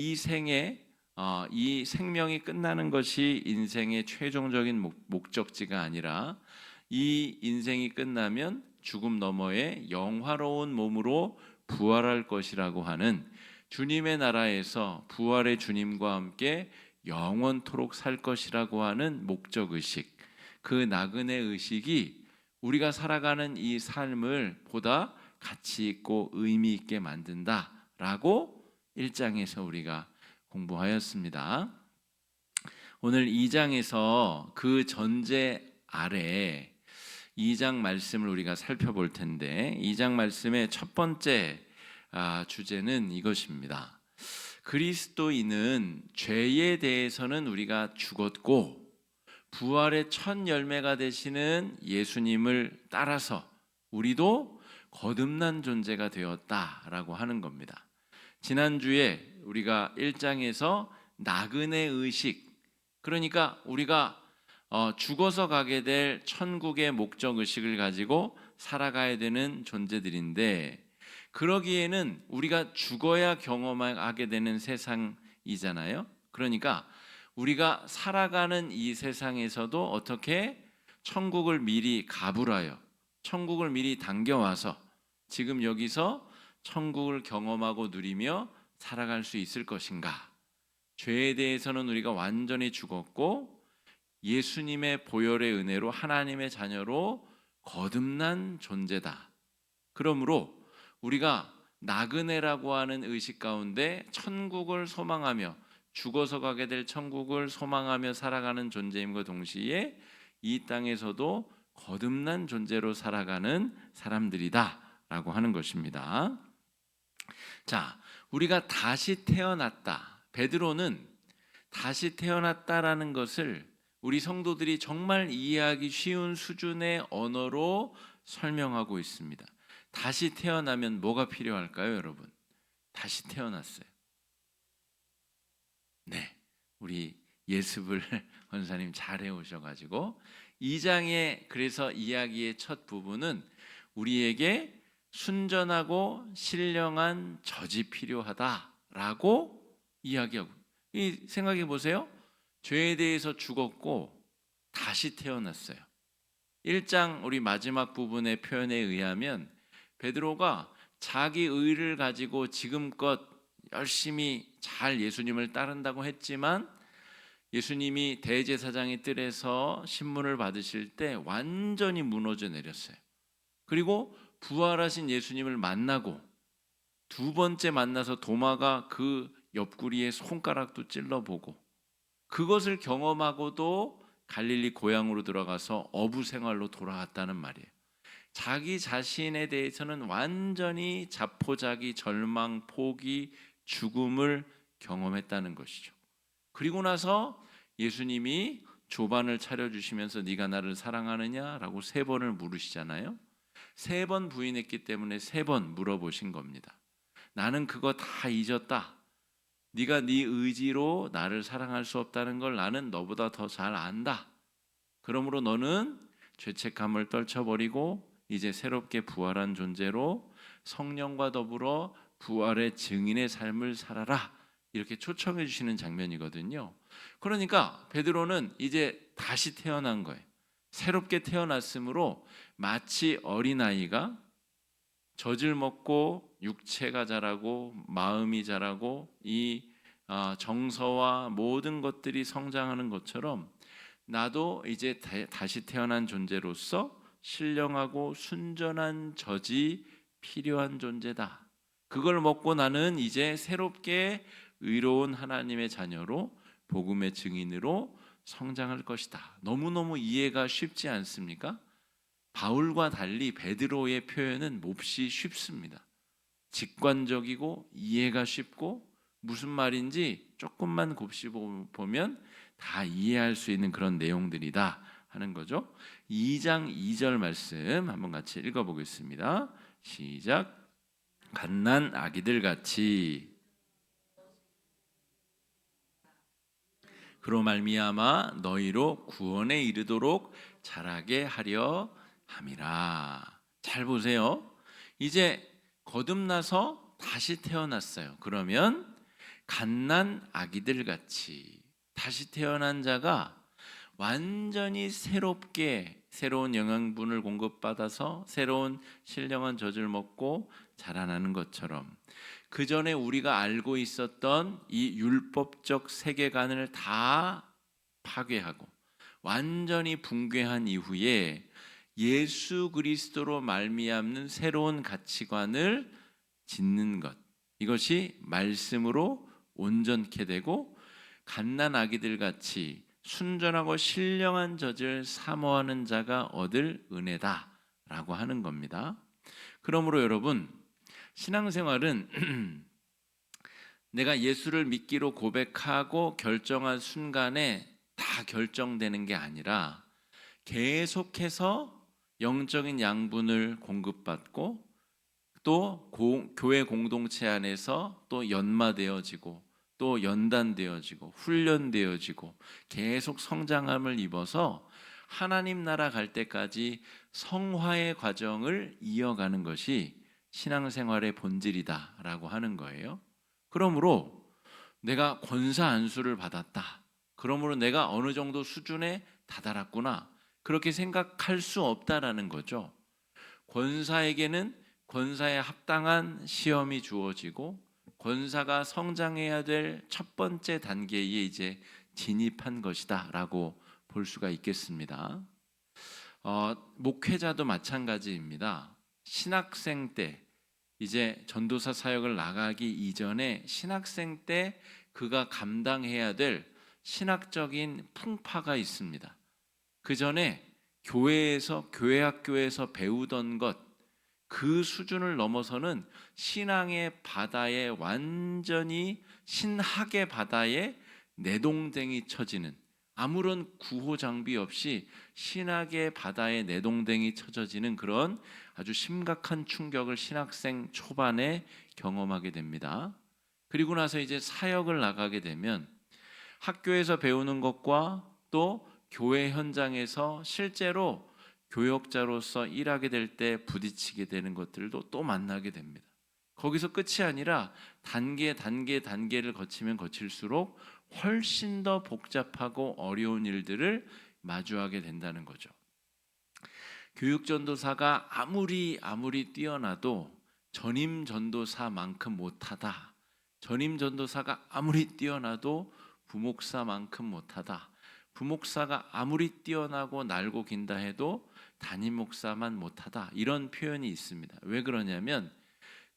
이 생에 이 생명이 끝나는 것이 인생의 최종적인 목적지가 아니라 이 인생이 끝나면 죽음 너머에 영화로운 몸으로 부활할 것이라고 하는 주님의 나라에서 부활의 주님과 함께 영원토록 살 것이라고 하는 목적의식, 그 나그네 의식이 우리가 살아가는 이 삶을 보다 가치 있고 의미 있게 만든다라고 1장에서 우리가 공부하였습니다. 오늘 2장에서 그 전제 아래 2장 말씀을 우리가 살펴볼 텐데, 2장 말씀의 첫 번째 주제는 이것입니다. 그리스도인은 죄에 대해서는 우리가 죽었고 부활의 첫 열매가 되시는 예수님을 따라서 우리도 거듭난 존재가 되었다라고 하는 겁니다. 지난주에 우리가 1장에서 나그네 의식, 그러니까 우리가 죽어서 가게 될 천국의 목적 의식을 가지고 살아가야 되는 존재들인데, 그러기에는 우리가 죽어야 경험하게 되는 세상이잖아요. 그러니까 우리가 살아가는 이 세상에서도 어떻게 천국을 미리 가불하여 천국을 미리 당겨와서 지금 여기서 천국을 경험하고 누리며 살아갈 수 있을 것인가? 죄에 대해서는 우리가 완전히 죽었고 예수님의 보혈의 은혜로 하나님의 자녀로 거듭난 존재다. 그러므로 우리가 나그네라고 하는 의식 가운데 천국을 소망하며 죽어서 가게 될 천국을 소망하며 살아가는 존재임과 동시에 이 땅에서도 거듭난 존재로 살아가는 사람들이다 라고 하는 것입니다. 자, 우리가 다시 태어났다. 베드로는 다시 태어났다라는 것을 우리 성도들이 정말 이해하기 쉬운 수준의 언어로 설명하고 있습니다. 다시 태어나면 뭐가 필요할까요, 여러분? 다시 태어났어요. 네, 우리 예습을 원사님 잘 해오셔가지고 2장의 그래서 이야기의 첫 부분은 우리에게 순전하고 신령한 젖이 필요하다라고 이야기하고, 이 생각해 보세요. 죄에 대해서 죽었고 다시 태어났어요. 1장 우리 마지막 부분의 표현에 의하면 베드로가 자기 의를 가지고 지금껏 열심히 잘 예수님을 따른다고 했지만 예수님이 대제사장의 뜰에서 신문을 받으실 때 완전히 무너져 내렸어요. 그리고 부활하신 예수님을 만나고 두 번째 만나서 도마가 그 옆구리에 손가락도 찔러보고 그것을 경험하고도 갈릴리 고향으로 들어가서 어부 생활로 돌아왔다는 말이에요. 자기 자신에 대해서는 완전히 자포자기, 절망, 포기, 죽음을 경험했다는 것이죠. 그리고 나서 예수님이 조반을 차려주시면서 네가 나를 사랑하느냐라고 3번을 물으시잖아요. 3번 부인했기 때문에 3번 물어보신 겁니다. 나는 그거 다 잊었다. 네가 네 의지로 나를 사랑할 수 없다는 걸 나는 너보다 더 잘 안다. 그러므로 너는 죄책감을 떨쳐버리고 이제 새롭게 부활한 존재로 성령과 더불어 부활의 증인의 삶을 살아라. 이렇게 초청해 주시는 장면이거든요. 그러니까 베드로는 이제 다시 태어난 거예요. 새롭게 태어났으므로 마치 어린아이가 젖을 먹고 육체가 자라고 마음이 자라고 이 정서와 모든 것들이 성장하는 것처럼 나도 이제 다시 태어난 존재로서 신령하고 순전한 젖이 필요한 존재다. 그걸 먹고 나는 이제 새롭게 의로운 하나님의 자녀로 복음의 증인으로 성장할 것이다. 너무너무 이해가 쉽지 않습니까? 바울과 달리 베드로의 표현은 몹시 쉽습니다. 직관적이고 이해가 쉽고 무슨 말인지 조금만 곱씹어보면 다 이해할 수 있는 그런 내용들이다 하는 거죠. 2장 2절 말씀 한번 같이 읽어보겠습니다. 시작. 갓난 아기들 같이 그로 말미암아 너희로 구원에 이르도록 자라게 하려 함이라. 잘 보세요. 이제 거듭나서 다시 태어났어요. 그러면 갓난 아기들 같이 다시 태어난 자가 완전히 새롭게 새로운 영양분을 공급받아서 새로운 신령한 젖을 먹고 자라나는 것처럼 그 전에 우리가 알고 있었던 이 율법적 세계관을 다 파괴하고 완전히 붕괴한 이후에 예수 그리스도로 말미암는 새로운 가치관을 짓는 것, 이것이 말씀으로 온전케 되고 갓난 아기들 같이 순전하고 신령한 젖을 사모하는 자가 얻을 은혜다라고 하는 겁니다. 그러므로 여러분, 신앙생활은 내가 예수를 믿기로 고백하고 결정한 순간에 다 결정되는 게 아니라 계속해서 영적인 양분을 공급받고 또 교회 공동체 안에서 또 연마되어지고 또 연단되어지고 훈련되어지고 계속 성장함을 입어서 하나님 나라 갈 때까지 성화의 과정을 이어가는 것이 신앙생활의 본질이다라고 하는 거예요. 그러므로 내가 권사 안수를 받았다, 그러므로 내가 어느 정도 수준에 다다랐구나, 그렇게 생각할 수 없다라는 거죠. 권사에게는 권사에 합당한 시험이 주어지고 권사가 성장해야 될 첫 번째 단계에 이제 진입한 것이다라고 볼 수가 있겠습니다. 목회자도 마찬가지입니다. 신학생 때 이제 전도사 사역을 나가기 이전에 신학생 때 그가 감당해야 될 신학적인 풍파가 있습니다. 그 전에 교회에서 교회 학교에서 배우던 것 그 수준을 넘어서는 신앙의 바다에 완전히 신학의 바다에 내동댕이 쳐지는, 아무런 구호 장비 없이 신학의 바다에 내동댕이 쳐져지는 그런 아주 심각한 충격을 신학생 초반에 경험하게 됩니다. 그리고 나서 이제 사역을 나가게 되면 학교에서 배우는 것과 또 교회 현장에서 실제로 교역자로서 일하게 될 때 부딪히게 되는 것들도 또 만나게 됩니다. 거기서 끝이 아니라 단계를 거치면 거칠수록 훨씬 더 복잡하고 어려운 일들을 마주하게 된다는 거죠. 교육전도사가 아무리 뛰어나도 전임전도사만큼 못하다, 전임전도사가 아무리 뛰어나도 부목사만큼 못하다, 부목사가 아무리 뛰어나고 날고 긴다 해도 담임목사만 못하다, 이런 표현이 있습니다. 왜 그러냐면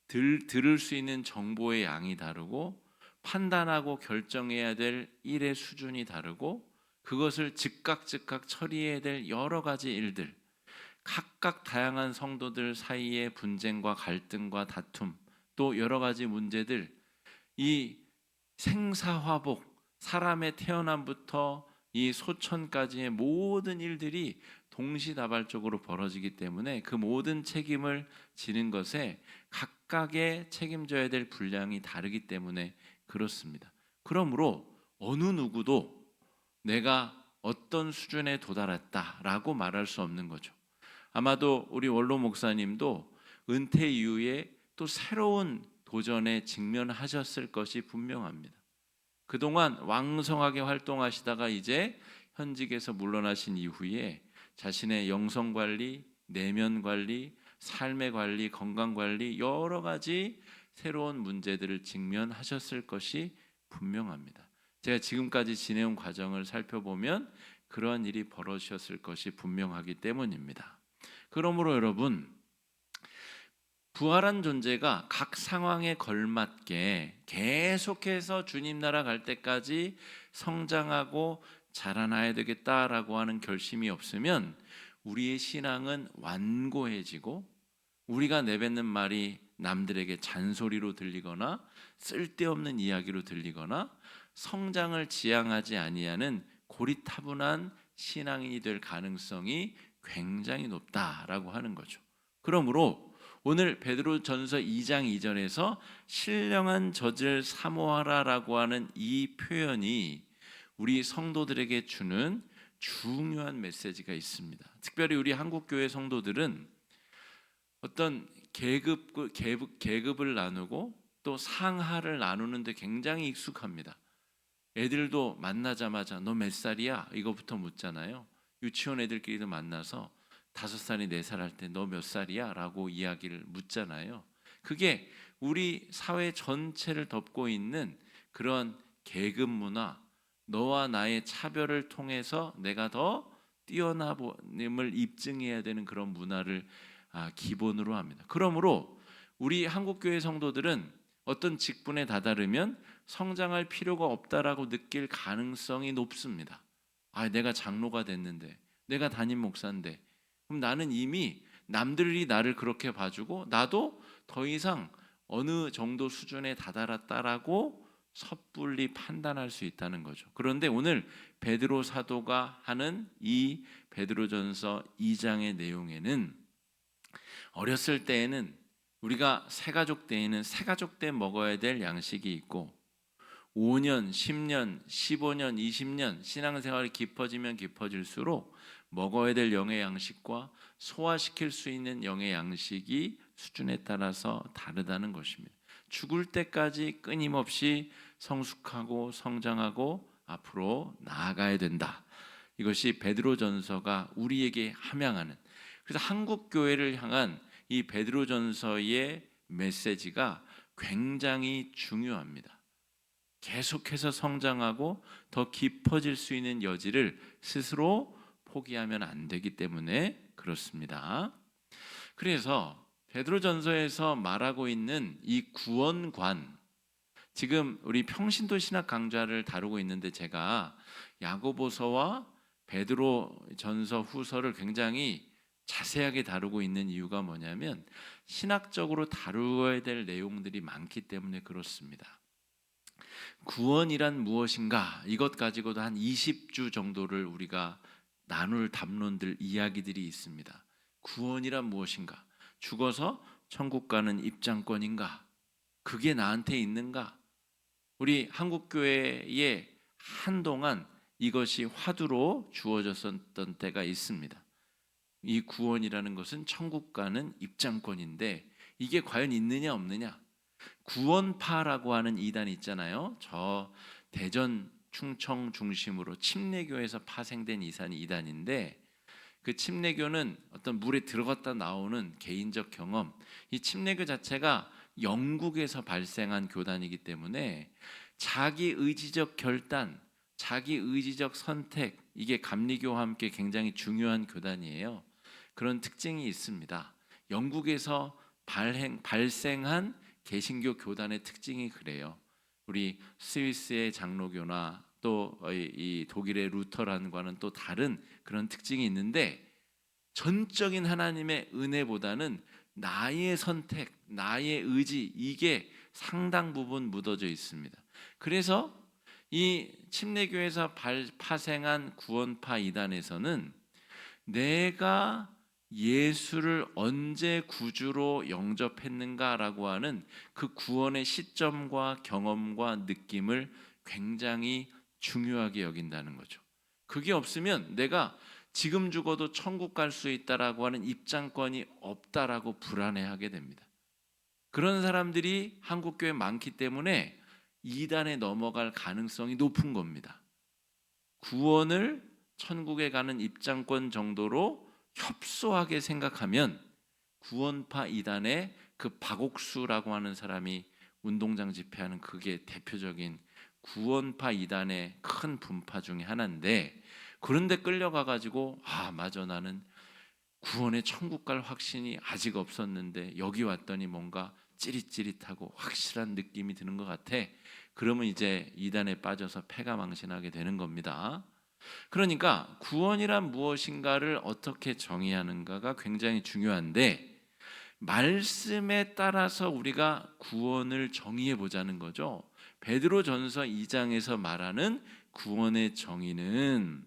들을 수 있는 정보의 양이 다르고 판단하고 결정해야 될 일의 수준이 다르고 그것을 즉각 처리해야 될 여러 가지 일들, 각각 다양한 성도들 사이의 분쟁과 갈등과 다툼, 또 여러 가지 문제들, 이 생사화복, 사람의 태어남부터 이 소천까지의 모든 일들이 동시다발적으로 벌어지기 때문에 그 모든 책임을 지는 것에 각각의 책임져야 될 분량이 다르기 때문에 그렇습니다. 그러므로 어느 누구도 내가 어떤 수준에 도달했다라고 말할 수 없는 거죠. 아마도 우리 원로 목사님도 은퇴 이후에 또 새로운 도전에 직면하셨을 것이 분명합니다. 그동안 왕성하게 활동하시다가 이제 현직에서 물러나신 이후에 자신의 영성 관리, 내면 관리, 삶의 관리, 건강 관리, 여러 가지 새로운 문제들을 직면하셨을 것이 분명합니다. 제가 지금까지 지내온 과정을 살펴보면 그러한 일이 벌어졌을 것이 분명하기 때문입니다. 그러므로 여러분, 부활한 존재가 각 상황에 걸맞게 계속해서 주님 나라 갈 때까지 성장하고 자라나야 되겠다라고 하는 결심이 없으면 우리의 신앙은 완고해지고 우리가 내뱉는 말이 남들에게 잔소리로 들리거나 쓸데없는 이야기로 들리거나 성장을 지향하지 아니하는 고리타분한 신앙인이 될 가능성이 굉장히 높다라고 하는 거죠. 그러므로 오늘 베드로전서 2장 2절에서 신령한 젖을 사모하라라고 하는 이 표현이 우리 성도들에게 주는 중요한 메시지가 있습니다. 특별히 우리 한국교회 성도들은 어떤 계급을 나누고 또 상하를 나누는데 굉장히 익숙합니다. 애들도 만나자마자 너 몇 살이야? 이거부터 묻잖아요. 유치원 애들끼리도 만나서 5살이 4살 할 때 너 몇 살이야? 라고 이야기를 묻잖아요. 그게 우리 사회 전체를 덮고 있는 그런 계급 문화, 너와 나의 차별을 통해서 내가 더 뛰어남을 입증해야 되는 그런 문화를 기본으로 합니다. 그러므로 우리 한국교회 성도들은 어떤 직분에 다다르면 성장할 필요가 없다라고 느낄 가능성이 높습니다. 내가 장로가 됐는데, 내가 담임 목사인데, 그럼 나는 이미 남들이 나를 그렇게 봐주고 나도 더 이상 어느 정도 수준에 다다랐다라고 섣불리 판단할 수 있다는 거죠. 그런데 오늘 베드로 사도가 하는 이 베드로전서 2장의 내용에는 어렸을 때에는 우리가 새가족 때에는 새가족 때 먹어야 될 양식이 있고 5년, 10년, 15년, 20년 신앙생활이 깊어지면 깊어질수록 먹어야 될 영의 양식과 소화시킬 수 있는 영의 양식이 수준에 따라서 다르다는 것입니다. 죽을 때까지 끊임없이 성숙하고 성장하고 앞으로 나아가야 된다. 이것이 베드로전서가 우리에게 함양하는, 그래서 한국 교회를 향한 이 베드로전서의 메시지가 굉장히 중요합니다. 계속해서 성장하고 더 깊어질 수 있는 여지를 스스로 포기하면 안 되기 때문에 그렇습니다. 그래서 베드로전서에서 말하고 있는 이 구원관, 지금 우리 평신도 신학 강좌를 다루고 있는데 제가 야고보서와 베드로전서 후서를 굉장히 자세하게 다루고 있는 이유가 뭐냐면 신학적으로 다루어야 될 내용들이 많기 때문에 그렇습니다. 구원이란 무엇인가, 이것 가지고도 한 20주 정도를 우리가 나눌 담론들, 이야기들이 있습니다. 구원이란 무엇인가? 죽어서 천국 가는 입장권인가? 그게 나한테 있는가? 우리 한국교회에 한동안 이것이 화두로 주어졌었던 때가 있습니다. 이 구원이라는 것은 천국 가는 입장권인데 이게 과연 있느냐 없느냐? 구원파라고 하는 이단이 있잖아요. 저 대전 충청 중심으로 침례교에서 파생된 이단인데 그 침례교는 어떤 물에 들어갔다 나오는 개인적 경험, 이 침례교 자체가 영국에서 발생한 교단이기 때문에 자기 의지적 결단, 자기 의지적 선택, 이게 감리교와 함께 굉장히 중요한 교단이에요. 그런 특징이 있습니다. 영국에서 발생한 개신교 교단의 특징이 그래요. 우리 스위스의 장로교나 또 이 독일의 루터란과는 또 다른 그런 특징이 있는데 전적인 하나님의 은혜보다는 나의 선택, 나의 의지, 이게 상당 부분 묻어져 있습니다. 그래서 이 침례교에서 파생한 구원파 이단에서는 내가 예수를 언제 구주로 영접했는가라고 하는 그 구원의 시점과 경험과 느낌을 굉장히 중요하게 여긴다는 거죠. 그게 없으면 내가 지금 죽어도 천국 갈 수 있다라고 하는 입장권이 없다라고 불안해하게 됩니다. 그런 사람들이 한국교회에 많기 때문에 이단에 넘어갈 가능성이 높은 겁니다. 구원을 천국에 가는 입장권 정도로 협소하게 생각하면 구원파 이단의 그 박옥수라고 하는 사람이 운동장 집회하는 그게 대표적인 구원파 이단의 큰 분파 중에 하나인데, 그런데 끌려가 가지고 맞아, 나는 구원의 천국 갈 확신이 아직 없었는데 여기 왔더니 뭔가 찌릿찌릿하고 확실한 느낌이 드는 것 같아. 그러면 이제 이단에 빠져서 패가망신하게 되는 겁니다. 그러니까 구원이란 무엇인가를 어떻게 정의하는가가 굉장히 중요한데, 말씀에 따라서 우리가 구원을 정의해 보자는 거죠. 베드로전서 2장에서 말하는 구원의 정의는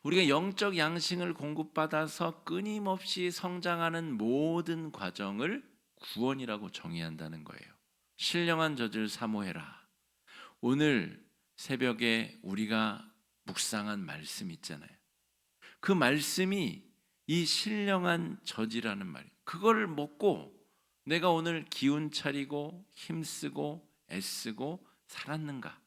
우리가 영적 양식을 공급받아서 끊임없이 성장하는 모든 과정을 구원이라고 정의한다는 거예요. 신령한 젖을 사모해라. 오늘 새벽에 우리가 묵상한 말씀 있잖아요. 그 말씀이 이 신령한 젖이라는 말이에요. 그걸 먹고 내가 오늘 기운 차리고 힘쓰고 애쓰고 살았는가?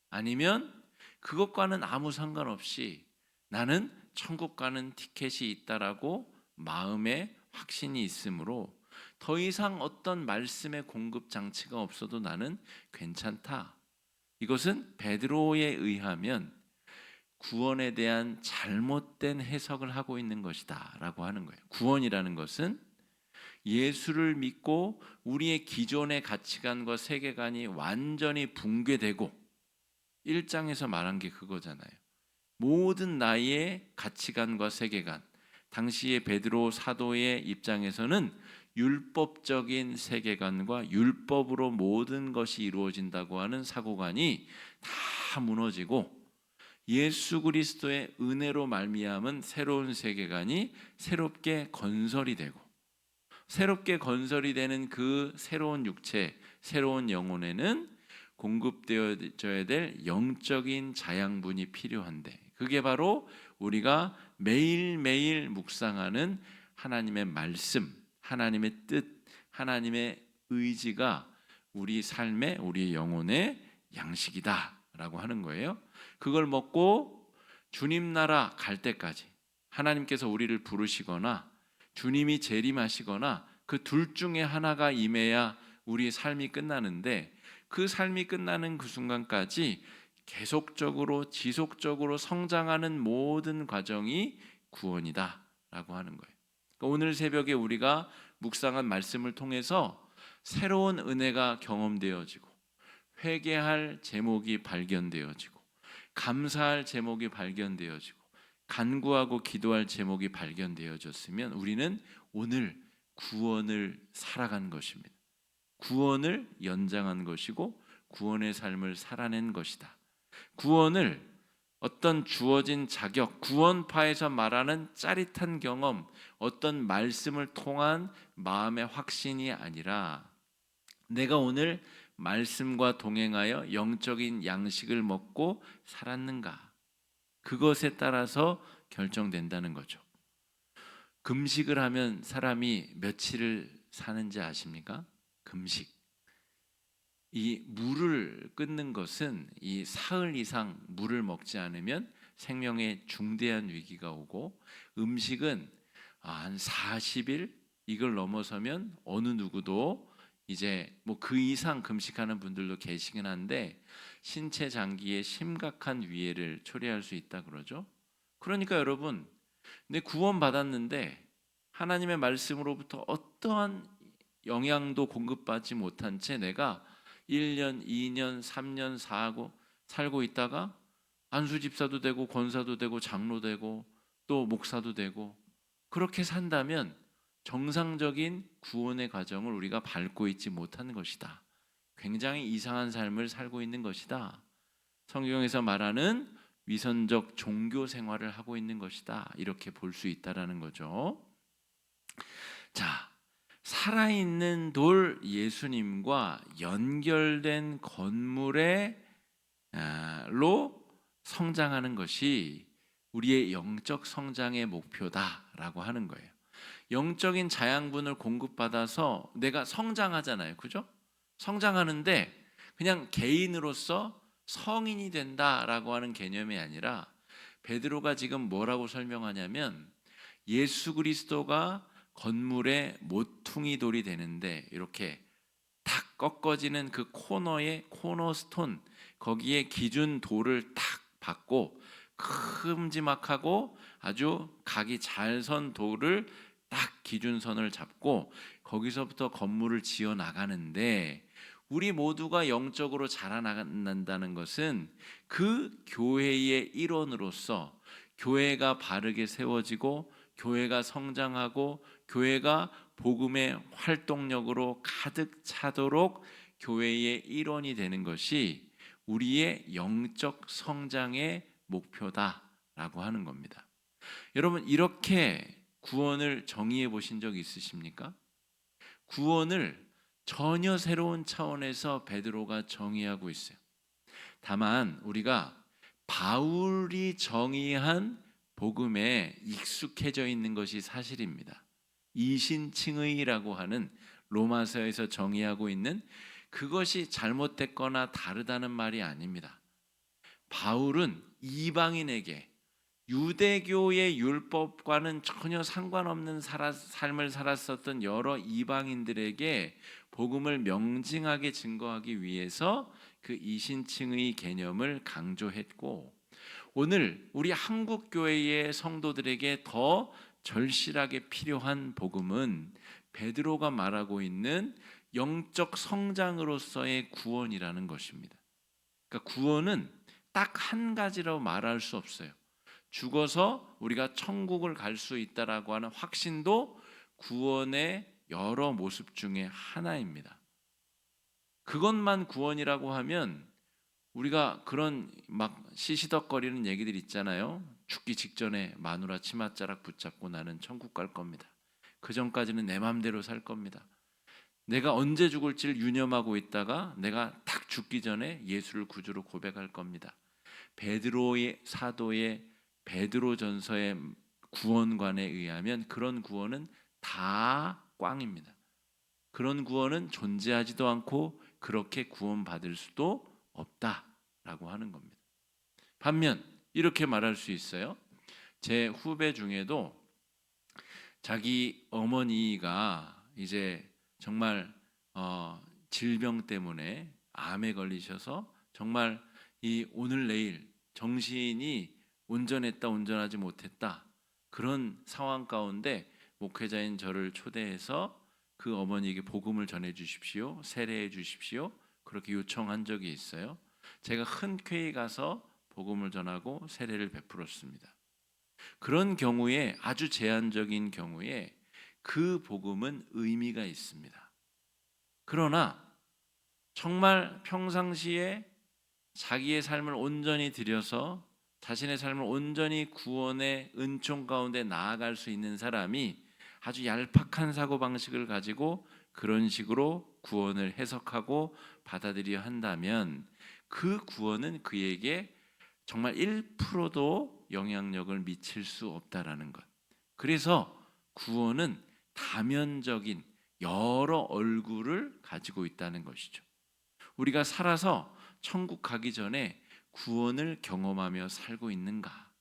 아니면 그것과는 아무 상관없이 나는 천국 가는 티켓이 있다라고 마음에 확신이 있으므로 더 이상 어떤 말씀의 공급 장치가 없어도 나는 괜찮다. 이것은 베드로에 의하면 구원에 대한 잘못된 해석을 하고 있는 것이다 라고 하는 거예요. 구원이라는 것은 예수를 믿고 우리의 기존의 가치관과 세계관이 완전히 붕괴되고, 1장에서 말한 게 그거잖아요. 모든 나의 가치관과 세계관, 당시의 베드로 사도의 입장에서는 율법적인 세계관과 율법으로 모든 것이 이루어진다고 하는 사고관이 다 무너지고 예수 그리스도의 은혜로 말미암은 새로운 세계관이 새롭게 건설이 되고, 새롭게 건설이 되는 그 새로운 육체, 새로운 영혼에는 공급되어져야 될 영적인 자양분이 필요한데, 그게 바로 우리가 매일매일 묵상하는 하나님의 말씀, 하나님의 뜻, 하나님의 의지가 우리 삶의, 우리 영혼의 양식이다라고 하는 거예요. 그걸 먹고 주님 나라 갈 때까지, 하나님께서 우리를 부르시거나 주님이 재림하시거나 그 둘 중에 하나가 임해야 우리 삶이 끝나는데, 그 삶이 끝나는 그 순간까지 계속적으로 지속적으로 성장하는 모든 과정이 구원이다라고 하는 거예요. 그러니까 오늘 새벽에 우리가 묵상한 말씀을 통해서 새로운 은혜가 경험되어지고, 회개할 제목이 발견되어지고, 감사할 제목이 발견되어지고, 간구하고 기도할 제목이 발견되어졌으면 우리는 오늘 구원을 살아간 것입니다. 구원을 연장한 것이고 구원의 삶을 살아낸 것이다. 구원을 어떤 주어진 자격, 구원파에서 말하는 짜릿한 경험, 어떤 말씀을 통한 마음의 확신이 아니라 내가 오늘 말씀과 동행하여 영적인 양식을 먹고 살았는가, 그것에 따라서 결정된다는 거죠. 금식을 하면 사람이 며칠을 사는지 아십니까? 금식. 이 물을 끊는 것은 이 사흘 이상 물을 먹지 않으면 생명에 중대한 위기가 오고, 음식은 한 40일 이걸 넘어서면 어느 누구도 이제 뭐 그 이상 금식하는 분들도 계시긴 한데 신체 장기에 심각한 위해를 초래할 수 있다 그러죠. 그러니까 여러분, 내 구원 받았는데 하나님의 말씀으로부터 어떠한 영향도 공급받지 못한 채 내가 1년, 2년, 3년, 4하고 살고 있다가 안수집사도 되고 권사도 되고 장로 되고 또 목사도 되고 그렇게 산다면 정상적인 구원의 과정을 우리가 밟고 있지 못하는 것이다. 굉장히 이상한 삶을 살고 있는 것이다. 성경에서 말하는 위선적 종교 생활을 하고 있는 것이다. 이렇게 볼 수 있다라는 거죠. 자, 살아있는 돌 예수님과 연결된 건물로 성장하는 것이 우리의 영적 성장의 목표다라고 하는 거예요. 영적인 자양분을 공급받아서 내가 성장하잖아요. 그죠? 성장하는데 그냥 개인으로서 성인이 된다라고 하는 개념이 아니라, 베드로가 지금 뭐라고 설명하냐면 예수 그리스도가 건물의 모퉁이 돌이 되는데 이렇게 탁 꺾어지는 그 코너의 코너스톤, 거기에 기준 돌을 탁 받고 큼지막하고 아주 각이 잘 선 돌을 딱 기준선을 잡고 거기서부터 건물을 지어 나가는데, 우리 모두가 영적으로 자라난다는 것은 그 교회의 일원으로서 교회가 바르게 세워지고 교회가 성장하고 교회가 복음의 활동력으로 가득 차도록 교회의 일원이 되는 것이 우리의 영적 성장의 목표다라고 하는 겁니다. 여러분, 이렇게 구원을 정의해 보신 적 있으십니까? 구원을 전혀 새로운 차원에서 베드로가 정의하고 있어요. 다만 우리가 바울이 정의한 복음에 익숙해져 있는 것이 사실입니다. 이신칭의라고 하는 로마서에서 정의하고 있는 그것이 잘못됐거나 다르다는 말이 아닙니다. 바울은 이방인에게 유대교의 율법과는 전혀 상관없는 삶을 살았었던 여러 이방인들에게 복음을 명징하게 증거하기 위해서 그 이신칭의 개념을 강조했고, 오늘 우리 한국 교회의 성도들에게 더 절실하게 필요한 복음은 베드로가 말하고 있는 영적 성장으로서의 구원이라는 것입니다. 그러니까 구원은 딱 한 가지라고 말할 수 없어요. 죽어서 우리가 천국을 갈 수 있다라고 하는 확신도 구원의 여러 모습 중에 하나입니다. 그것만 구원이라고 하면 우리가 그런 막 시시덕거리는 얘기들 있잖아요. 죽기 직전에 마누라 치맛자락 붙잡고 나는 천국 갈 겁니다. 그 전까지는 내 맘대로 살 겁니다. 내가 언제 죽을지를 유념하고 있다가 내가 딱 죽기 전에 예수를 구주로 고백할 겁니다. 베드로의 사도의 베드로전서의 구원관에 의하면 그런 구원은 다 꽝입니다. 그런 구원은 존재하지도 않고 그렇게 구원받을 수도 없다라고 하는 겁니다. 반면 이렇게 말할 수 있어요. 제 후배 중에도 자기 어머니가 이제 정말 질병 때문에 암에 걸리셔서 정말 이 오늘 내일 정신이 온전했다 온전하지 못했다 그런 상황 가운데 목회자인 저를 초대해서 그 어머니에게 복음을 전해 주십시오, 세례해 주십시오, 그렇게 요청한 적이 있어요. 제가 흔쾌히 가서 복음을 전하고 세례를 베풀었습니다. 그런 경우에, 아주 제한적인 경우에 그 복음은 의미가 있습니다. 그러나 정말 평상시에 자기의 삶을 온전히 들여서 자신의 삶을 온전히 구원의 은총 가운데 나아갈 수 있는 사람이 아주 얄팍한 사고방식을 가지고 그런 식으로 구원을 해석하고 받아들여야 한다면 그 구원은 그에게 정말 1%도 영향력을 미칠 수 없다라는 것. 그래서 구원은 다면적인 여러 얼굴을 가지고 있다는 것이죠. 우리가 살아서 천국 가기 전에 구원을 경험하며 살고 있는가?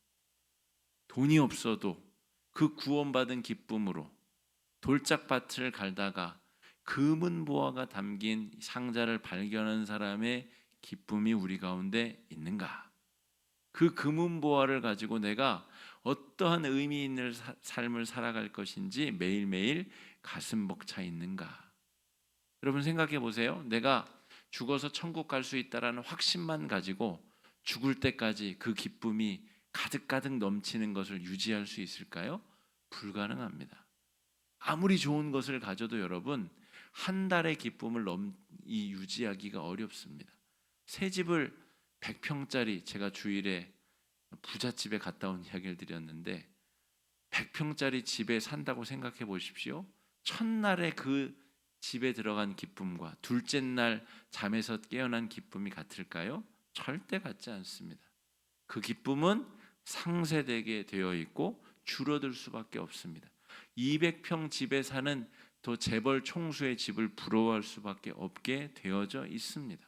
돈이 없어도 그 구원받은 기쁨으로 돌짝밭을 갈다가 금은보화가 담긴 상자를 발견한 사람의 기쁨이 우리 가운데 있는가? 그 금은보화를 가지고 내가 어떠한 의미 있는 삶을 살아갈 것인지 매일매일 가슴 벅차 있는가? 여러분 생각해 보세요. 내가 죽어서 천국 갈 수 있다라는 확신만 가지고 죽을 때까지 그 기쁨이 가득가득 넘치는 것을 유지할 수 있을까요? 불가능합니다. 아무리 좋은 것을 가져도 여러분 한 달의 기쁨을 유지하기가 어렵습니다. 새 집을 100평짜리, 제가 주일에 부잣집에 갔다 온 이야기를 드렸는데 100평짜리 집에 산다고 생각해 보십시오. 첫날에 그 집에 들어간 기쁨과 둘째 날 잠에서 깨어난 기쁨이 같을까요? 절대 같지 않습니다. 그 기쁨은 상쇄되게 되어 있고 줄어들 수밖에 없습니다. 200평 집에 사는 또 재벌 총수의 집을 부러워할 수밖에 없게 되어져 있습니다.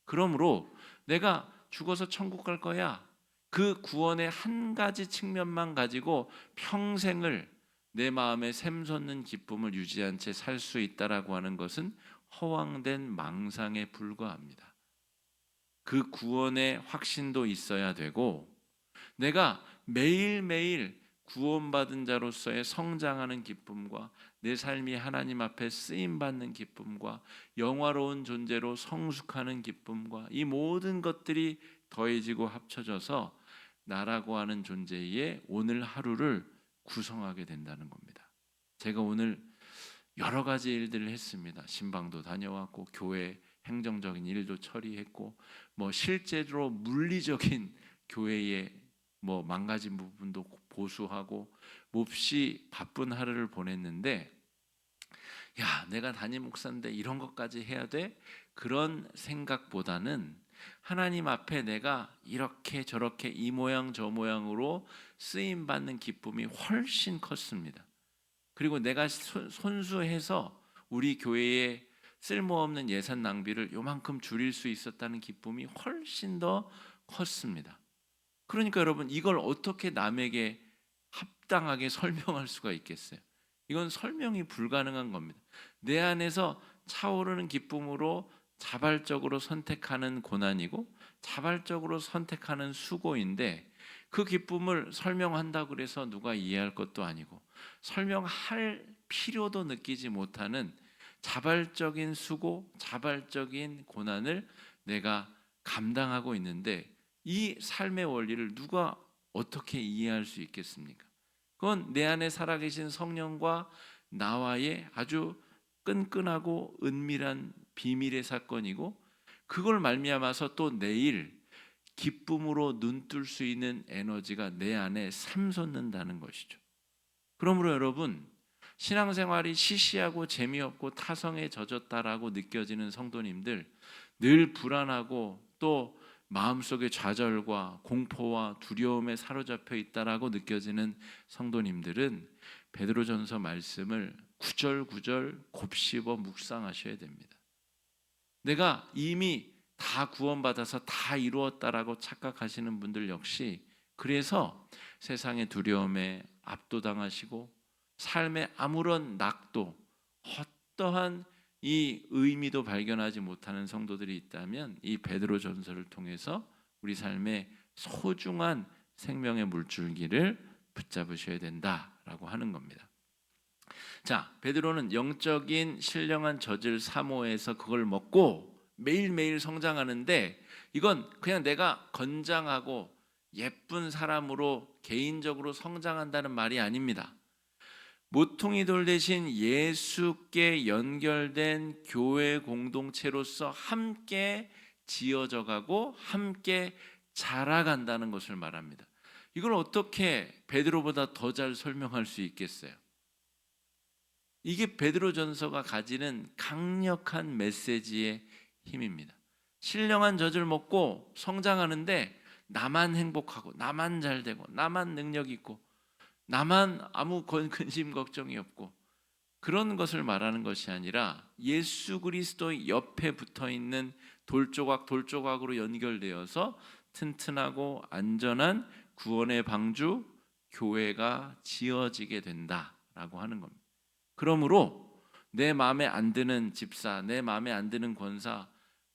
그러므로 내가 죽어서 천국 갈 거야, 그 구원의 한 가지 측면만 가지고 평생을 내 마음에 샘솟는 기쁨을 유지한 채 살 수 있다라고 하는 것은 허황된 망상에 불과합니다. 그 구원의 확신도 있어야 되고 내가 매일매일 구원받은 자로서의 성장하는 기쁨과 내 삶이 하나님 앞에 쓰임받는 기쁨과 영화로운 존재로 성숙하는 기쁨과 이 모든 것들이 더해지고 합쳐져서 나라고 하는 존재의 오늘 하루를 구성하게 된다는 겁니다. 제가 오늘 여러 가지 일들을 했습니다. 신방도 다녀왔고 교회 행정적인 일도 처리했고 실제로 물리적인 교회의 망가진 부분도 보수하고 몹시 바쁜 하루를 보냈는데, 야, 내가 담임 목사인데 이런 것까지 해야 돼? 그런 생각보다는 하나님 앞에 내가 이렇게 저렇게 이 모양 저 모양으로 쓰임 받는 기쁨이 훨씬 컸습니다. 그리고 내가 손수해서 우리 교회의 쓸모없는 예산 낭비를 요만큼 줄일 수 있었다는 기쁨이 훨씬 더 컸습니다. 그러니까 여러분, 이걸 어떻게 남에게 합당하게 설명할 수가 있겠어요? 이건 설명이 불가능한 겁니다. 내 안에서 차오르는 기쁨으로 자발적으로 선택하는 고난이고 자발적으로 선택하는 수고인데, 그 기쁨을 설명한다고 해서 누가 이해할 것도 아니고 설명할 필요도 느끼지 못하는 자발적인 수고, 자발적인 고난을 내가 감당하고 있는데, 이 삶의 원리를 누가 어떻게 이해할 수 있겠습니까? 그건 내 안에 살아계신 성령과 나와의 아주 끈끈하고 은밀한 비밀의 사건이고, 그걸 말미암아서 또 내일 기쁨으로 눈뜰 수 있는 에너지가 내 안에 샘솟는다는 것이죠. 그러므로 여러분, 신앙생활이 시시하고 재미없고 타성에 젖었다라고 느껴지는 성도님들, 늘 불안하고 또 마음속에 좌절과 공포와 두려움에 사로잡혀 있다라고 느껴지는 성도님들은 베드로전서 말씀을 구절구절 곱씹어 묵상하셔야 됩니다. 내가 이미 다 구원받아서 다 이루었다라고 착각하시는 분들 역시, 그래서 세상의 두려움에 압도당하시고 삶의 아무런 낙도, 어떠한 이 의미도 발견하지 못하는 성도들이 있다면, 이 베드로전서를 통해서 우리 삶의 소중한 생명의 물줄기를 붙잡으셔야 된다라고 하는 겁니다. 자, 베드로는 영적인 신령한 젖을 사모해서 그걸 먹고 매일매일 성장하는데, 이건 그냥 내가 건장하고 예쁜 사람으로 개인적으로 성장한다는 말이 아닙니다. 모퉁이 돌 대신 예수께 연결된 교회 공동체로서 함께 지어져 가고 함께 자라간다는 것을 말합니다. 이걸 어떻게 베드로보다 더 잘 설명할 수 있겠어요? 이게 베드로전서가 가지는 강력한 메시지의 힘입니다. 신령한 젖을 먹고 성장하는데 나만 행복하고 나만 잘되고 나만 능력 있고 나만 아무 근심 걱정이 없고 그런 것을 말하는 것이 아니라, 예수 그리스도 옆에 붙어있는 돌조각으로 연결되어서 튼튼하고 안전한 구원의 방주 교회가 지어지게 된다라고 하는 겁니다. 그러므로 내 마음에 안 드는 집사, 내 마음에 안 드는 권사,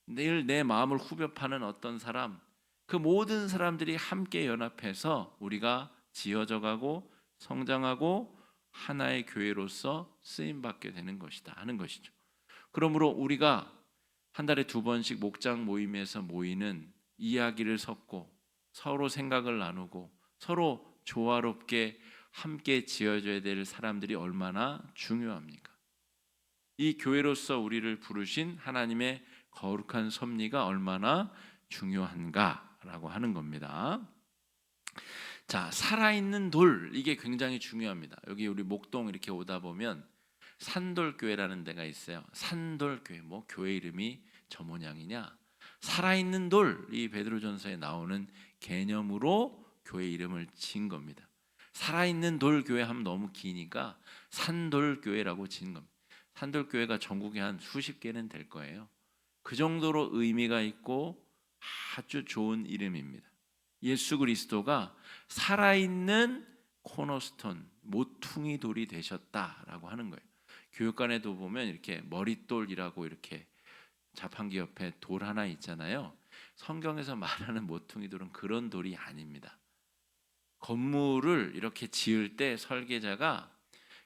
늘 내 마음을 후벼 파는 어떤 사람, 그 모든 사람들이 함께 연합해서 우리가 지어져 가고 성장하고 하나의 교회로서 쓰임받게 되는 것이다 하는 것이죠. 그러므로 우리가 한 달에 2번씩 목장 모임에서 모이는, 이야기를 섞고 서로 생각을 나누고 서로 조화롭게 함께 지어져야 될 사람들이 얼마나 중요합니까? 이 교회로서 우리를 부르신 하나님의 거룩한 섭리가 얼마나 중요한가라고 하는 겁니다. 자, 살아있는 돌, 이게 굉장히 중요합니다. 여기 우리 목동 이렇게 오다 보면 산돌교회라는 데가 있어요. 산돌교회, 뭐 교회 이름이 저 모양이냐? 살아있는 돌, 이 베드로전서에 나오는 개념으로 교회 이름을 지은 겁니다. 살아있는 돌 교회 하면 너무 기니까 산돌교회라고 지은 겁니다. 산돌교회가 전국에 한 수십 개는 될 거예요. 그 정도로 의미가 있고 아주 좋은 이름입니다. 예수 그리스도가 살아있는 코너스톤, 모퉁이 돌이 되셨다라고 하는 거예요. 교육관에도 보면 이렇게 머릿돌이라고 이렇게 자판기 옆에 돌 하나 있잖아요. 성경에서 말하는 모퉁이 돌은 그런 돌이 아닙니다. 건물을 이렇게 지을 때 설계자가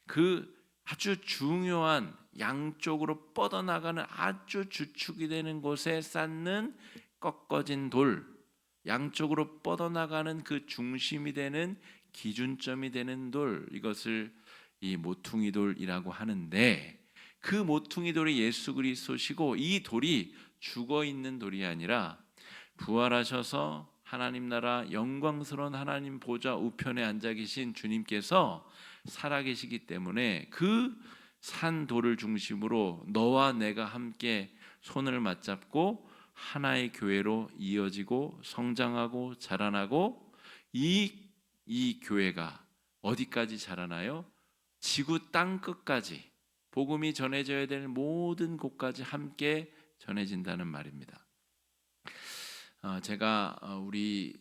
그 아주 중요한 양쪽으로 뻗어나가는 아주 주축이 되는 곳에 쌓는 꺾어진 돌, 양쪽으로 뻗어나가는 그 중심이 되는 기준점이 되는 돌, 이것을 이 모퉁이 돌이라고 하는데, 그 모퉁이 돌이 예수 그리스도시고, 이 돌이 죽어 있는 돌이 아니라 부활하셔서 하나님 나라 영광스러운 하나님 보좌 우편에 앉아 계신 주님께서 살아계시기 때문에, 그 산 돌을 중심으로 너와 내가 함께 손을 맞잡고 하나의 교회로 이어지고 성장하고 자라나고, 이 교회가 어디까지 자라나요? 지구 땅 끝까지, 복음이 전해져야 될 모든 곳까지 함께 전해진다는 말입니다. 제가 우리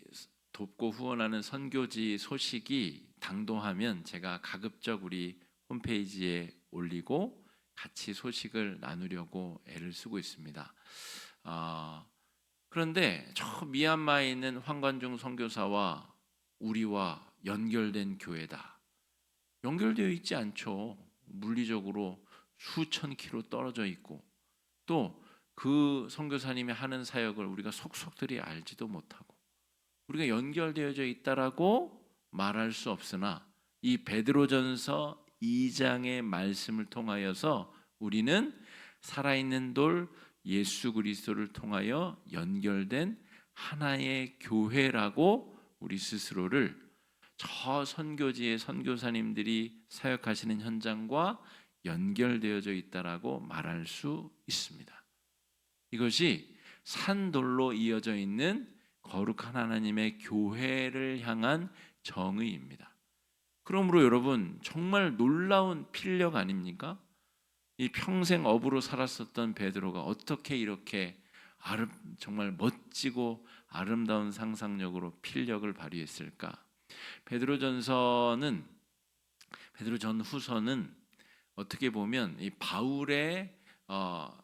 돕고 후원하는 선교지 소식이 당도하면 제가 가급적 우리 홈페이지에 올리고 같이 소식을 나누려고 애를 쓰고 있습니다. 그런데 저 미얀마에 있는 황관중 선교사와 우리와 연결된 교회다. 연결되어 있지 않죠. 물리적으로 수천 킬로 떨어져 있고 또 그 선교사님이 하는 사역을 우리가 속속들이 알지도 못하고 우리가 연결되어져 있다라고 말할 수 없으나 이 베드로전서 2장의 말씀을 통하여서 우리는 살아있는 돌 예수 그리스도를 통하여 연결된 하나의 교회라고 우리 스스로를 저 선교지의 선교사님들이 사역하시는 현장과 연결되어져 있다라고 말할 수 있습니다. 이것이 산돌로 이어져 있는 거룩한 하나님의 교회를 향한 정의입니다. 그러므로 여러분 정말 놀라운 필력 아닙니까? 이 평생 어부로 살았었던 베드로가 어떻게 이렇게 정말 멋지고 아름다운 상상력으로 필력을 발휘했을까? 베드로전후서는 어떻게 보면 이 바울의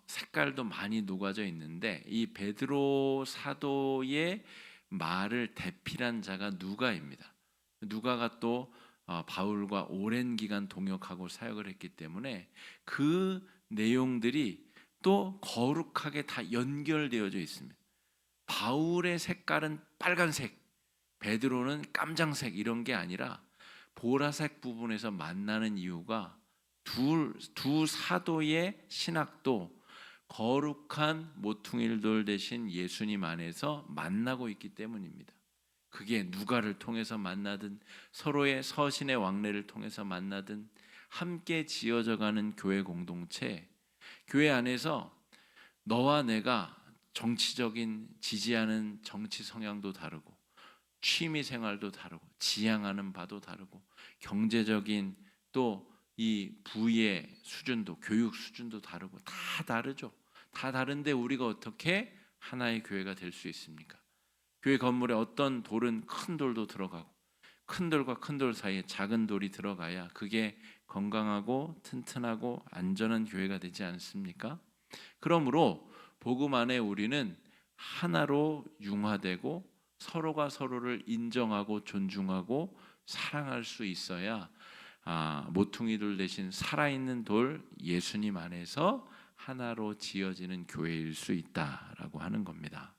색깔도 많이 녹아져 있는데 이 베드로 사도의 말을 대필한 자가 누가입니다. 누가가 또 바울과 오랜 기간 동역하고 사역을 했기 때문에 그 내용들이 또 거룩하게 다 연결되어져 있습니다. 바울의 색깔은 빨간색, 베드로는 깜장색 이런 게 아니라 보라색 부분에서 만나는 이유가 두 사도의 신학도 거룩한 모퉁이돌 대신 예수님 안에서 만나고 있기 때문입니다. 그게 누가를 통해서 만나든 서로의 서신의 왕래를 통해서 만나든 함께 지어져가는 교회 공동체, 교회 안에서 너와 내가 정치적인 지지하는 정치 성향도 다르고 취미 생활도 다르고 지향하는 바도 다르고 경제적인 또 이 부의 수준도 교육 수준도 다르고 다 다르죠. 다 다른데 우리가 어떻게 하나의 교회가 될 수 있습니까? 교회 건물에 어떤 돌은 큰 돌도 들어가고 큰 돌과 큰 돌 사이에 작은 돌이 들어가야 그게 건강하고 튼튼하고 안전한 교회가 되지 않습니까? 그러므로 복음 안에 우리는 하나로 융화되고 서로가 서로를 인정하고 존중하고 사랑할 수 있어야 모퉁이돌 대신 살아있는 돌 예수님 안에서 하나로 지어지는 교회일 수 있다라고 하는 겁니다.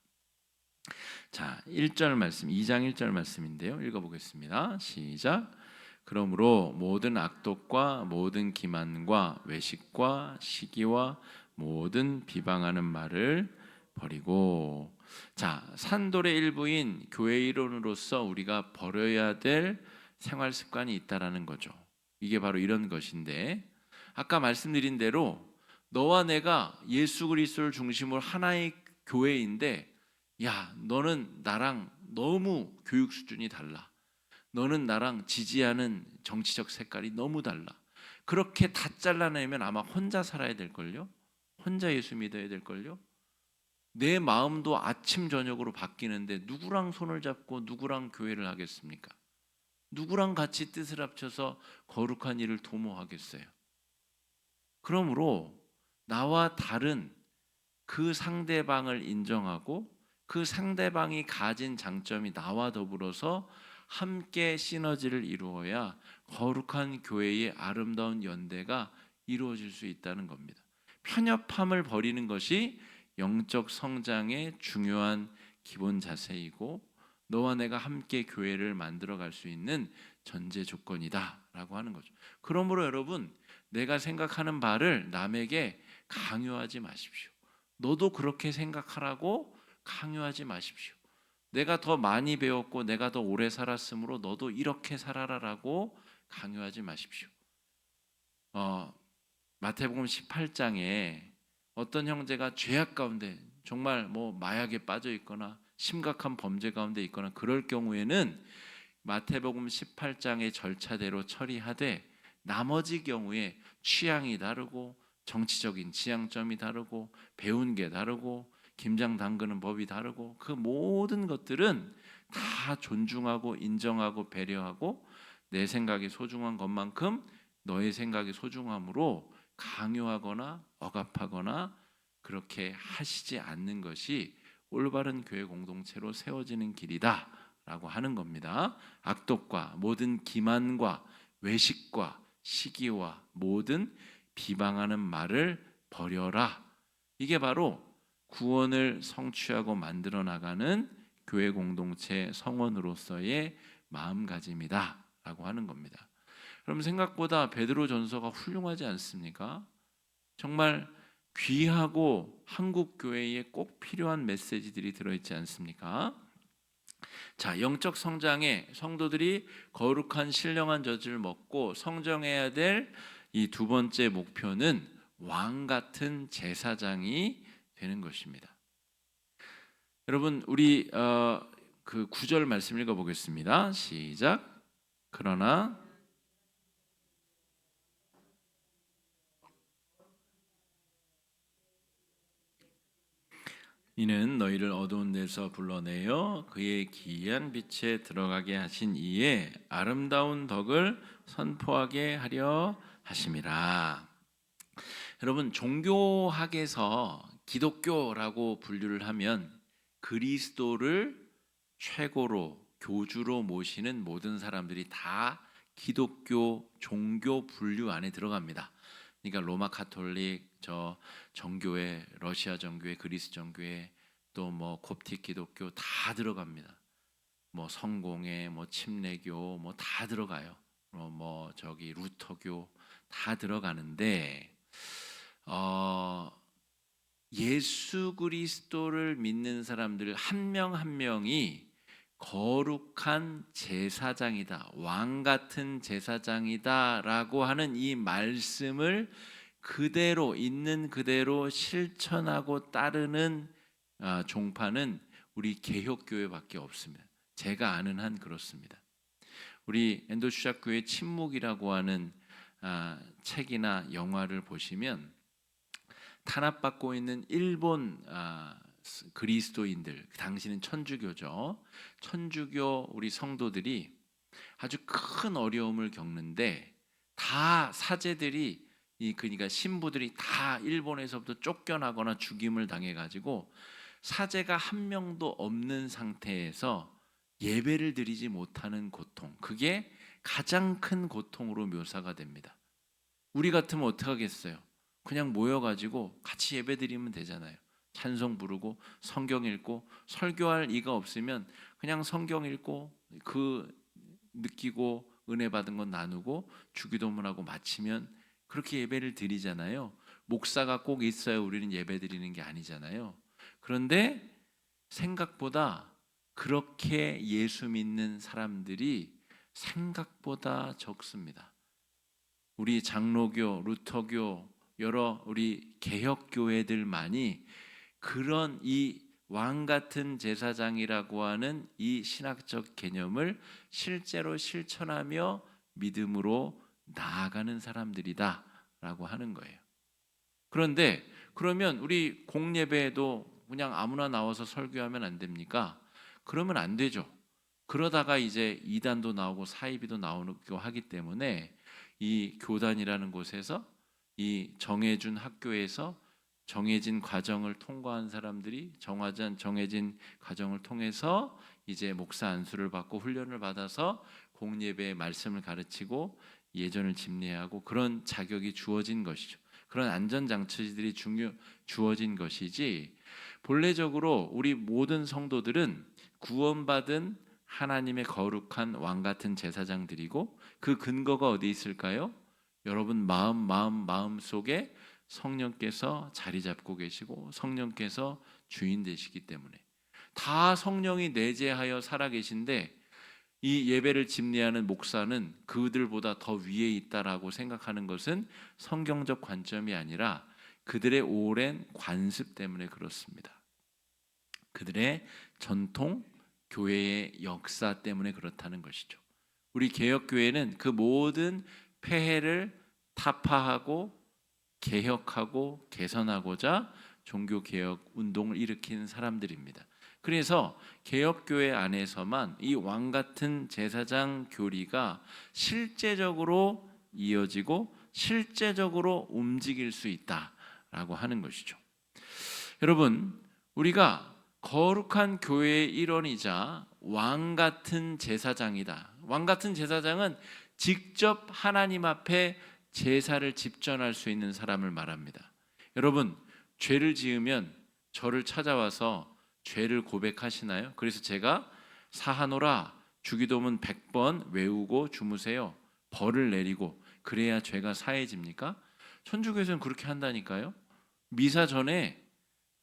자, 1절 말씀, 2장 1절 말씀인데요. 읽어보겠습니다. 시작. 그러므로 모든 악독과 모든 기만과 외식과 시기와 모든 비방하는 말을 버리고, 자, 산돌의 일부인 교회 이론으로서 우리가 버려야 될 생활 습관이 있다라는 거죠. 이게 바로 이런 것인데, 아까 말씀드린 대로 너와 내가 예수 그리스도를 중심으로 하나의 교회인데, 야, 너는 나랑 너무 교육 수준이 달라. 너는 나랑 지지하는 정치적 색깔이 너무 달라. 그렇게 다 잘라내면 아마 혼자 살아야 될걸요? 혼자 예수 믿어야 될걸요? 내 마음도 아침 저녁으로 바뀌는데 누구랑 손을 잡고 누구랑 교회를 하겠습니까? 누구랑 같이 뜻을 합쳐서 거룩한 일을 도모하겠어요? 그러므로 나와 다른 그 상대방을 인정하고 그 상대방이 가진 장점이 나와 더불어서 함께 시너지를 이루어야 거룩한 교회의 아름다운 연대가 이루어질 수 있다는 겁니다. 편협함을 버리는 것이 영적 성장의 중요한 기본 자세이고 너와 내가 함께 교회를 만들어 갈 수 있는 전제 조건이다라고 하는 거죠. 그러므로 여러분, 내가 생각하는 바를 남에게 강요하지 마십시오. 너도 그렇게 생각하라고 강요하지 마십시오. 내가 더 많이 배웠고 내가 더 오래 살았으므로 너도 이렇게 살아라라고 강요하지 마십시오. 마태복음 18장에 어떤 형제가 죄악 가운데 정말 마약에 빠져 있거나 심각한 범죄 가운데 있거나 그럴 경우에는 마태복음 18장의 절차대로 처리하되 나머지 경우에 취향이 다르고 정치적인 지향점이 다르고 배운 게 다르고 김장 담그는 법이 다르고 그 모든 것들은 다 존중하고 인정하고 배려하고 내 생각이 소중한 것만큼 너의 생각이 소중함으로 강요하거나 억압하거나 그렇게 하시지 않는 것이 올바른 교회 공동체로 세워지는 길이다라고 하는 겁니다. 악독과 모든 기만과 외식과 시기와 모든 비방하는 말을 버려라. 이게 바로 구원을 성취하고 만들어 나가는 교회 공동체 성원으로서의 마음가짐이다라고 하는 겁니다. 그럼 생각보다 베드로전서가 훌륭하지 않습니까? 정말 귀하고 한국 교회에 꼭 필요한 메시지들이 들어있지 않습니까? 자, 영적 성장에 성도들이 거룩한 신령한 젖을 먹고 성정해야 될 이 두 번째 목표는 왕 같은 제사장이 되는 것입니다. 여러분, 우리 그 9절 말씀 읽어보겠습니다. 시작. 그러나 이는 너희를 어두운 데서 불러내어 그의 기이한 빛에 들어가게 하신 이의 아름다운 덕을 선포하게 하려 하심이라. 여러분, 종교학에서 기독교라고 분류를 하면 그리스도를 최고로 교주로 모시는 모든 사람들이 다 기독교 종교 분류 안에 들어갑니다. 그러니까 로마 카톨릭, 저 정교회, 러시아 정교회, 그리스 정교회, 또 뭐 콥틱 기독교 다 들어갑니다. 뭐 성공회, 뭐 침례교, 뭐 다 들어가요. 뭐 저기 루터교 다 들어가는데 예수 그리스도를 믿는 사람들 한 명 한 명이 거룩한 제사장이다, 왕 같은 제사장이다라고 하는 이 말씀을 그대로 있는 그대로 실천하고 따르는 종파는 우리 개혁교회밖에 없습니다. 제가 아는 한 그렇습니다. 우리 엔도슈작 교회 침묵이라고 하는 책이나 영화를 보시면 탄압받고 있는 일본 그리스도인들, 당시는 천주교죠. 천주교 우리 성도들이 아주 큰 어려움을 겪는데 다 사제들이 그러니까 신부들이 다 일본에서부터 쫓겨나거나 죽임을 당해가지고 사제가 한 명도 없는 상태에서 예배를 드리지 못하는 고통, 그게 가장 큰 고통으로 묘사가 됩니다. 우리 같으면 어떻게 하겠어요? 그냥 모여가지고 같이 예배드리면 되잖아요. 찬송 부르고 성경 읽고 설교할 이가 없으면 그냥 성경 읽고 그 느끼고 은혜 받은 건 나누고 주기도문하고 마치면 그렇게 예배를 드리잖아요. 목사가 꼭 있어야 우리는 예배 드리는 게 아니잖아요. 그런데 생각보다 그렇게 예수 믿는 사람들이 생각보다 적습니다. 우리 장로교, 루터교, 여러 우리 개혁교회들만이 그런 이 왕 같은 제사장이라고 하는 이 신학적 개념을 실제로 실천하며 믿음으로 나아가는 사람들이다라고 하는 거예요. 그런데 그러면 우리 공예배에도 그냥 아무나 나와서 설교하면 안 됩니까? 그러면 안 되죠. 그러다가 이제 이단도 나오고 사이비도 나오고 하기 때문에 이 교단이라는 곳에서 이 정해준 학교에서 정해진 과정을 통과한 사람들이 정해진 과정을 통해서 이제 목사 안수를 받고 훈련을 받아서 공예배의 말씀을 가르치고 예전을 집례하고 그런 자격이 주어진 것이죠. 그런 안전장치들이 주어진 것이지 본래적으로 우리 모든 성도들은 구원받은 하나님의 거룩한 왕 같은 제사장들이고 그 근거가 어디 있을까요? 여러분 마음 속에 성령께서 자리 잡고 계시고 성령께서 주인 되시기 때문에 다 성령이 내재하여 살아 계신데 이 예배를 집례하는 목사는 그들보다 더 위에 있다라고 생각하는 것은 성경적 관점이 아니라 그들의 오랜 관습 때문에 그렇습니다. 그들의 전통, 교회의 역사 때문에 그렇다는 것이죠. 우리 개혁교회는 그 모든 폐해를 타파하고 개혁하고 개선하고자 종교개혁 운동을 일으킨 사람들입니다. 그래서 개혁교회 안에서만 이 왕같은 제사장 교리가 실제적으로 이어지고 실제적으로 움직일 수 있다라고 하는 것이죠. 여러분, 우리가 거룩한 교회의 일원이자 왕같은 제사장이다. 왕같은 제사장은 직접 하나님 앞에 제사를 집전할 수 있는 사람을 말합니다. 여러분, 죄를 지으면 저를 찾아와서 죄를 고백하시나요? 그래서 제가 사하노라 주기도문 100번 외우고 주무세요. 벌을 내리고 그래야 죄가 사해집니까? 천주교에서는 그렇게 한다니까요. 미사 전에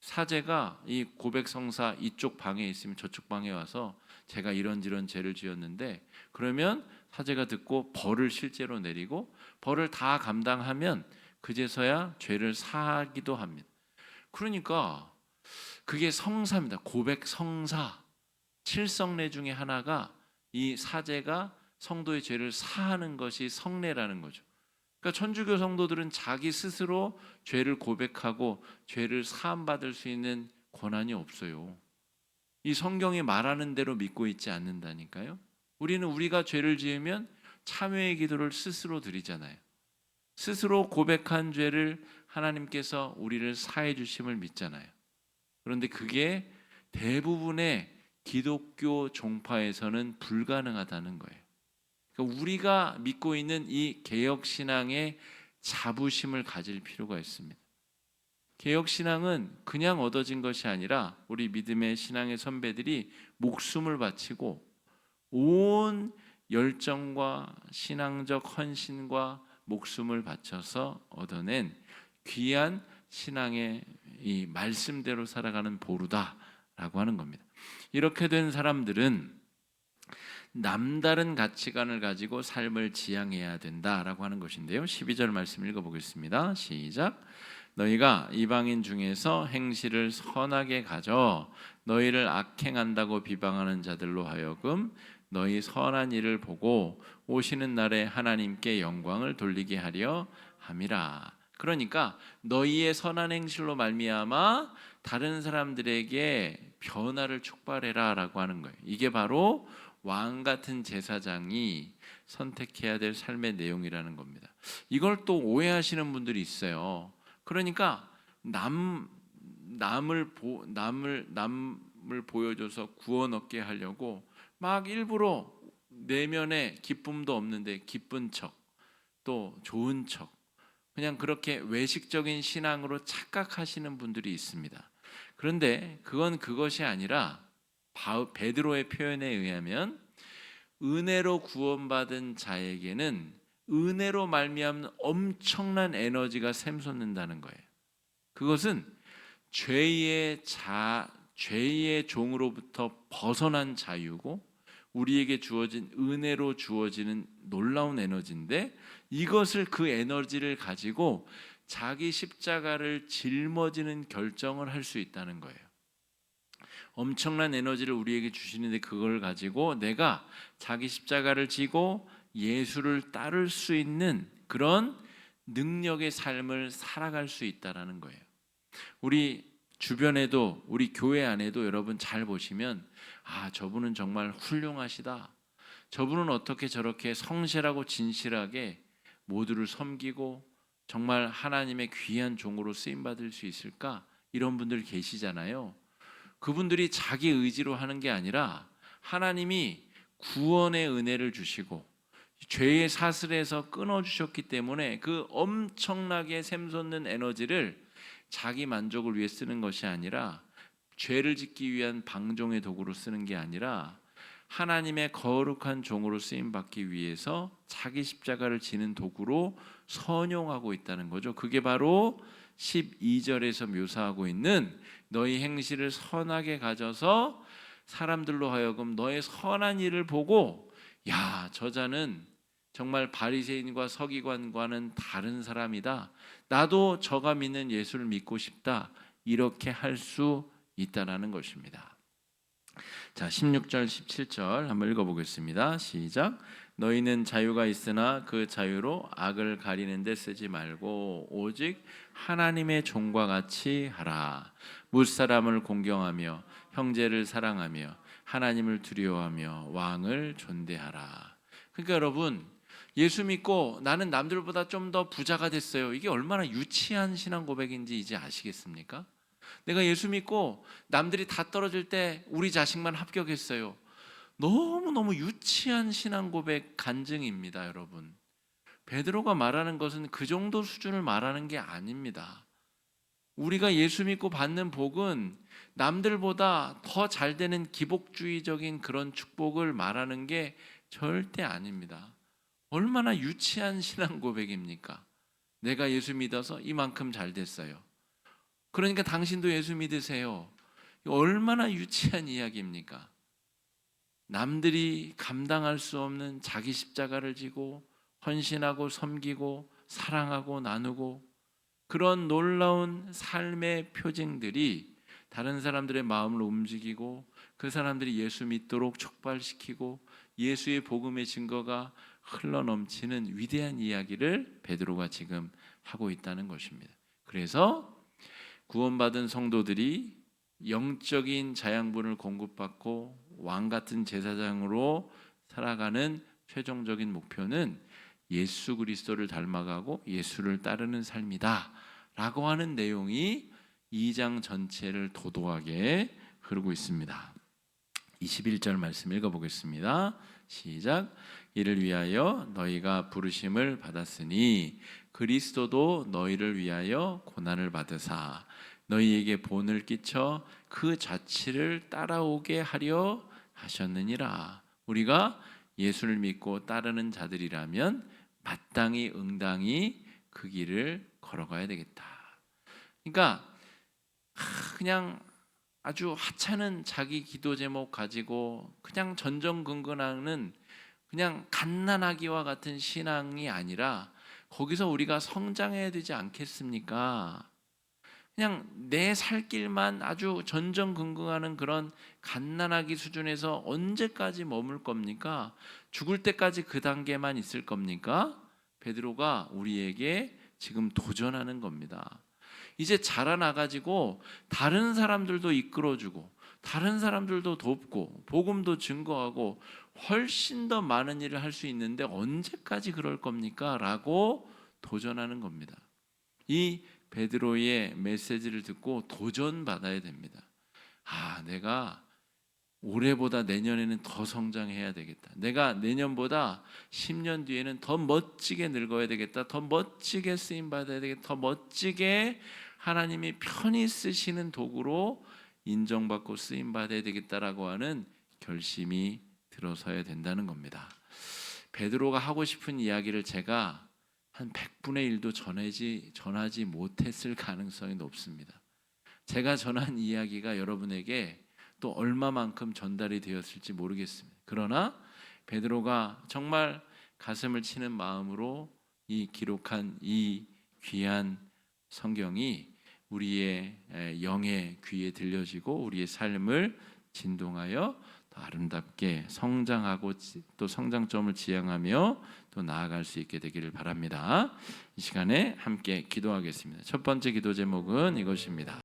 사제가 이 고백성사 이쪽 방에 있으면 저쪽 방에 와서 제가 이런저런 죄를 지었는데, 그러면 사제가 듣고 벌을 실제로 내리고 벌을 다 감당하면 그제서야 죄를 사하기도 합니다. 그러니까 그게 성사입니다. 고백성사. 7성례 중에 하나가 이 사제가 성도의 죄를 사하는 것이 성례라는 거죠. 그러니까 천주교 성도들은 자기 스스로 죄를 고백하고 죄를 사함받을 수 있는 권한이 없어요. 이 성경이 말하는 대로 믿고 있지 않는다니까요. 우리는 우리가 죄를 지으면 참회의 기도를 스스로 드리잖아요. 스스로 고백한 죄를 하나님께서 우리를 사해 주심을 믿잖아요. 그런데 그게 대부분의 기독교 종파에서는 불가능하다는 거예요. 그러니까 우리가 믿고 있는 이 개혁신앙의 자부심을 가질 필요가 있습니다. 개혁신앙은 그냥 얻어진 것이 아니라 우리 믿음의 신앙의 선배들이 목숨을 바치고 온 열정과 신앙적 헌신과 목숨을 바쳐서 얻어낸 귀한 신앙의 이 말씀대로 살아가는 보루다라고 하는 겁니다. 이렇게 된 사람들은 남다른 가치관을 가지고 삶을 지향해야 된다라고 하는 것인데요. 12절 말씀 읽어보겠습니다. 시작. 너희가 이방인 중에서 행실을 선하게 가져 너희를 악행한다고 비방하는 자들로 하여금 너희 선한 일을 보고 오시는 날에 하나님께 영광을 돌리게 하려 함이라. 그러니까 너희의 선한 행실로 말미암아 다른 사람들에게 변화를 촉발해라라고 하는 거예요. 이게 바로 왕 같은 제사장이 선택해야 될 삶의 내용이라는 겁니다. 이걸 또 오해하시는 분들이 있어요. 그러니까 남을 보여줘서 구원 얻게 하려고 막 일부러 내면에 기쁨도 없는데 기쁜 척, 또 좋은 척, 그냥 그렇게 외식적인 신앙으로 착각하시는 분들이 있습니다. 그런데 그건 그것이 아니라 베드로의 표현에 의하면 은혜로 구원받은 자에게는 은혜로 말미암는 엄청난 에너지가 샘솟는다는 거예요. 그것은 죄의 종으로부터 벗어난 자유고 우리에게 주어진 은혜로 주어지는 놀라운 에너지인데, 이것을 그 에너지를 가지고 자기 십자가를 짊어지는 결정을 할 수 있다는 거예요. 엄청난 에너지를 우리에게 주시는데 그걸 가지고 내가 자기 십자가를 지고 예수를 따를 수 있는 그런 능력의 삶을 살아갈 수 있다는 거예요. 우리 주변에도 우리 교회 안에도 여러분 잘 보시면 저분은 정말 훌륭하시다. 저분은 어떻게 저렇게 성실하고 진실하게 모두를 섬기고 정말 하나님의 귀한 종으로 쓰임받을 수 있을까? 이런 분들 계시잖아요. 그분들이 자기 의지로 하는 게 아니라 하나님이 구원의 은혜를 주시고 죄의 사슬에서 끊어주셨기 때문에 그 엄청나게 샘솟는 에너지를 자기 만족을 위해 쓰는 것이 아니라, 죄를 짓기 위한 방종의 도구로 쓰는 게 아니라 하나님의 거룩한 종으로 쓰임받기 위해서 자기 십자가를 지는 도구로 선용하고 있다는 거죠. 그게 바로 12절에서 묘사하고 있는 너희 행실을 선하게 가져서 사람들로 하여금 너의 선한 일을 보고 저 자는 정말 바리새인과 서기관과는 다른 사람이다. 나도 저가 믿는 예수를 믿고 싶다. 이렇게 할 수 있다라는 것입니다. 자, 16절 17절 한번 읽어보겠습니다. 시작. 너희는 자유가 있으나 그 자유로 악을 가리는 데 쓰지 말고 오직 하나님의 종과 같이 하라. 무사람을 공경하며 형제를 사랑하며 하나님을 두려워하며 왕을 존대하라. 그러니까 여러분, 예수 믿고 나는 남들보다 좀 더 부자가 됐어요. 이게 얼마나 유치한 신앙 고백인지 이제 아시겠습니까? 내가 예수 믿고 남들이 다 떨어질 때 우리 자식만 합격했어요. 너무너무 유치한 신앙 고백 간증입니다, 여러분. 베드로가 말하는 것은 그 정도 수준을 말하는 게 아닙니다. 우리가 예수 믿고 받는 복은 남들보다 더 잘 되는 기복주의적인 그런 축복을 말하는 게 절대 아닙니다. 얼마나 유치한 신앙 고백입니까? 내가 예수 믿어서 이만큼 잘 됐어요. 그러니까 당신도 예수 믿으세요. 얼마나 유치한 이야기입니까? 남들이 감당할 수 없는 자기 십자가를 지고 헌신하고 섬기고 사랑하고 나누고 그런 놀라운 삶의 표징들이 다른 사람들의 마음을 움직이고 그 사람들이 예수 믿도록 촉발시키고 예수의 복음의 증거가 흘러넘치는 위대한 이야기를 베드로가 지금 하고 있다는 것입니다. 그래서 구원받은 성도들이 영적인 자양분을 공급받고 왕 같은 제사장으로 살아가는 최종적인 목표는 예수 그리스도를 닮아가고 예수를 따르는 삶이다 라고 하는 내용이 2장 전체를 도도하게 흐르고 있습니다. 21절 말씀 읽어보겠습니다. 시작. 이를 위하여 너희가 부르심을 받았으니 그리스도도 너희를 위하여 고난을 받으사 너희에게 본을 끼쳐 그 자취를 따라오게 하려 하셨느니라. 우리가 예수를 믿고 따르는 자들이라면 마땅히 응당히 그 길을 걸어가야 되겠다. 그러니까 그냥 아주 하찮은 자기 기도 제목 가지고 그냥 전전긍긍하는 그냥 갓난아기와 같은 신앙이 아니라 거기서 우리가 성장해야 되지 않겠습니까? 그냥 내 살 길만 아주 전전긍긍하는 그런 갓난아기 수준에서 언제까지 머물 겁니까? 죽을 때까지 그 단계만 있을 겁니까? 베드로가 우리에게 지금 도전하는 겁니다. 이제 자라나가지고 다른 사람들도 이끌어주고 다른 사람들도 돕고 복음도 증거하고 훨씬 더 많은 일을 할 수 있는데 언제까지 그럴 겁니까? 라고 도전하는 겁니다. 이 베드로의 메시지를 듣고 도전받아야 됩니다. 내가 올해보다 내년에는 더 성장해야 되겠다. 내가 내년보다 10년 뒤에는 더 멋지게 늙어야 되겠다. 더 멋지게 쓰임받아야 되겠다. 더 멋지게 하나님이 편히 쓰시는 도구로 인정받고 쓰임받아야 되겠다라고 하는 결심이 들어서야 된다는 겁니다. 베드로가 하고 싶은 이야기를 제가 한 100분의 1도 전하지 못했을 가능성이 높습니다. 제가 전한 이야기가 여러분에게 또 얼마만큼 전달이 되었을지 모르겠습니다. 그러나 베드로가 정말 가슴을 치는 마음으로 이 기록한 이 귀한 성경이 우리의 영의 귀에 들려지고 우리의 삶을 진동하여 더 아름답게 성장하고 또 성장점을 지향하며 또 나아갈 수 있게 되기를 바랍니다. 이 시간에 함께 기도하겠습니다. 첫 번째 기도 제목은 이것입니다.